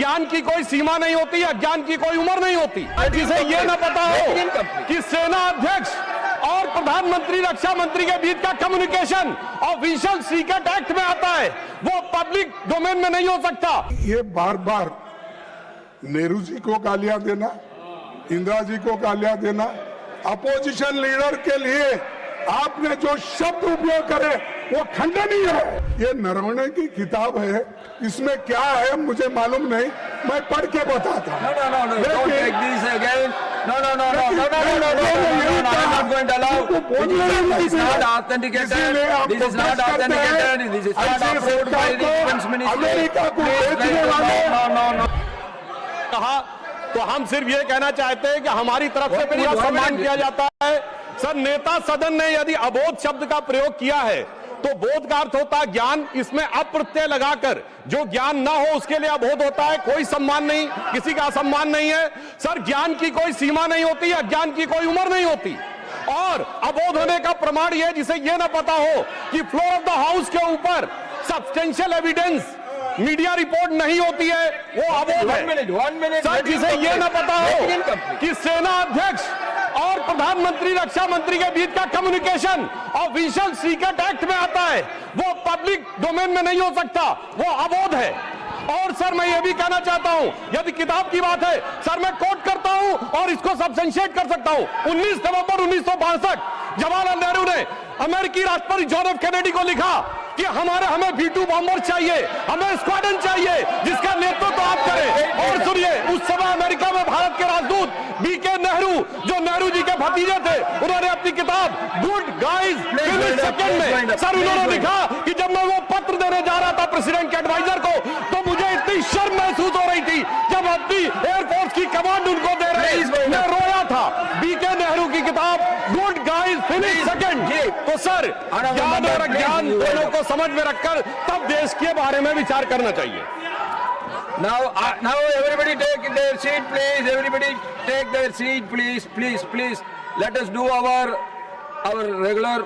ज्ञान की कोई सीमा नहीं होती, अज्ञान की कोई उम्र नहीं होती। जिसे ये न पता हो कि सेना अध्यक्ष और प्रधानमंत्री रक्षा मंत्री के बीच का कम्युनिकेशन ऑफिशियल सीक्रेट एक्ट में आता है, वो पब्लिक डोमेन में नहीं हो सकता। ये बार बार नेहरू जी को गालियां देना, इंदिरा जी को गालियां देना, अपोजिशन लीडर के लिए आपने जो शब्द उपयोग करे वो खंडनीय है। ये नरवणे की किताब है, इसमें क्या है मुझे मालूम नहीं, मैं पढ़ के बताता हूँ। अमेरिका को बेचने वाले कहा तो हम सिर्फ ये कहना चाहते हैं कि हमारी तरफ से पूरा सम्मान किया जाता है। सर, नेता सदन ने यदि अबोध शब्द का प्रयोग किया है तो बोध का अर्थ होता है ज्ञान, इसमें अप्रत्यय लगाकर जो ज्ञान ना हो उसके लिए अबोध होता है। कोई सम्मान नहीं, किसी का सम्मान नहीं है। सर, ज्ञान की कोई सीमा नहीं होती, अज्ञान की कोई उम्र नहीं होती। और अबोध होने का प्रमाण यह, जिसे यह ना पता हो कि फ्लोर ऑफ द हाउस के ऊपर सब्सटेंशियल एविडेंस मीडिया रिपोर्ट नहीं होती है, वो अबोध है। सर, जिसे यह ना पता हो कि सेना अध्यक्ष और प्रधानमंत्री रक्षा मंत्री के बीच का कम्युनिकेशन ऑफिशियल सीक्रेट एक्ट में आता है, वो पब्लिक डोमेन में नहीं हो सकता, वो अबोध है। और सर, मैं ये भी कहना चाहता हूं, यदि किताब की बात है सर, मैं कोट करता हूं और इसको सब्सटेंशिएट कर सकता हूं। 19 नवंबर 1962 जवाहरलाल नेहरू ने अमेरिकी राष्ट्रपति जॉन एफ कैनेडी को लिखा कि हमें V2 बॉम्बर चाहिए, हमें स्क्वाड्रन चाहिए जिसका नेतृत्व आप करें। और सुनिए, उस समय अमेरिका में भारत के राजदूत BK नेहरू, जो नेहरू जी के भतीजे थे, उन्होंने अपनी किताब गुड गाइज फिनिश सेकंड में सर उन्होंने लिखा कि जब मैं वो पत्र देने जा रहा था प्रेसिडेंट के एडवाइजर को, तो मुझे इतनी शर्म महसूस हो रही थी जब अपनी एयरफोर्स की कमांड उनको दे रहे, मैं रोया था। BK नेहरू की किताब गुड गाइज फिनिश सेकंड। तो सर, ज्ञान और अज्ञान दोनों को समझ में रखकर तब देश के बारे में विचार करना चाहिए। Now everybody take their seat, please. Everybody take their seat, please. Let us do our regular.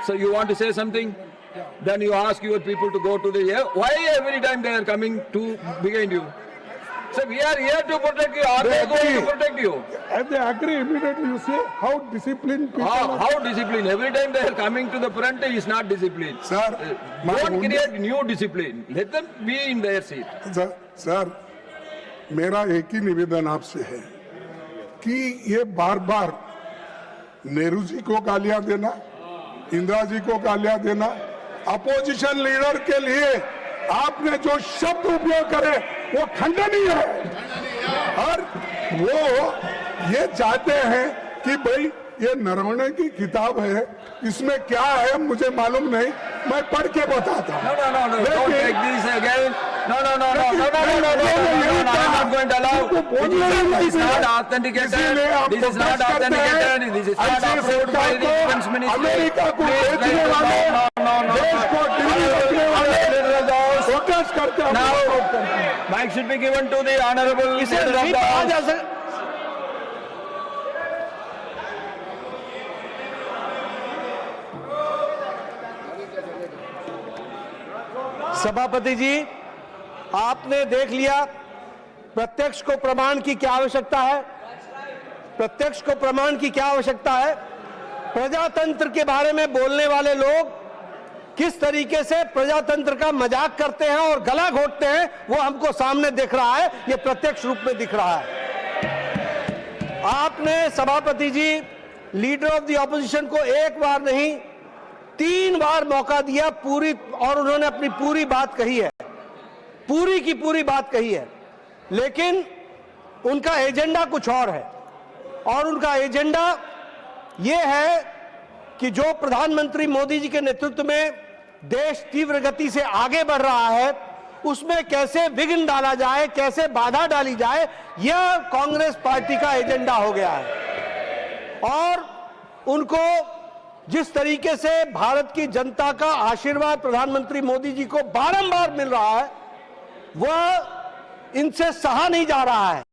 So you want to say something? Then you ask your people to go to the. Why every time they are coming to behind you? So we are here to protect you. Are they going to protect you? And they agree immediately. You see how disciplined people are. How disciplined? Every time they are coming to the front is not discipline. Sir, don't create new discipline. Let them be in their seat. Sir, मेरा एक ही निवेदन आपसे है कि ये बार बार नेहरू जी को गालियां देना, इंदिरा जी को गालियां देना, अपोजिशन लीडर के लिए आपने जो शब्द उपयोग करे वो खंडनीय है। और वो ये चाहते हैं कि भाई ये नरवणे की किताब है, इसमें क्या है मुझे मालूम नहीं, मैं पढ़ के बताता हूँ। No, don't take this again. No, I'm not going to allow. This is not authenticated. This is not authenticated. This is not approved by the defense ministry. America को बेचने वाले, देश को दिल्ली रखने वाले प्रोटेस्ट करते हैं। Now, mic should be given to the honorable leader of the House. सभापति जी, आपने देख लिया प्रत्यक्ष को प्रमाण की क्या आवश्यकता है। प्रत्यक्ष को प्रमाण की क्या आवश्यकता है। प्रजातंत्र के बारे में बोलने वाले लोग किस तरीके से प्रजातंत्र का मजाक करते हैं और गला घोटते हैं, वो हमको सामने दिख रहा है, ये प्रत्यक्ष रूप में दिख रहा है। आपने सभापति जी लीडर ऑफ द ऑपोजिशन को एक बार नहीं 3 बार मौका दिया पूरी, और उन्होंने अपनी पूरी बात कही है, पूरी की पूरी बात कही है, लेकिन उनका एजेंडा कुछ और है। और उनका एजेंडा यह है कि जो प्रधानमंत्री मोदी जी के नेतृत्व में देश तीव्र गति से आगे बढ़ रहा है, उसमें कैसे विघ्न डाला जाए, कैसे बाधा डाली जाए, यह कांग्रेस पार्टी का एजेंडा हो गया है। और उनको जिस तरीके से भारत की जनता का आशीर्वाद प्रधानमंत्री मोदी जी को बारंबार मिल रहा है, वह इनसे सहा नहीं जा रहा है।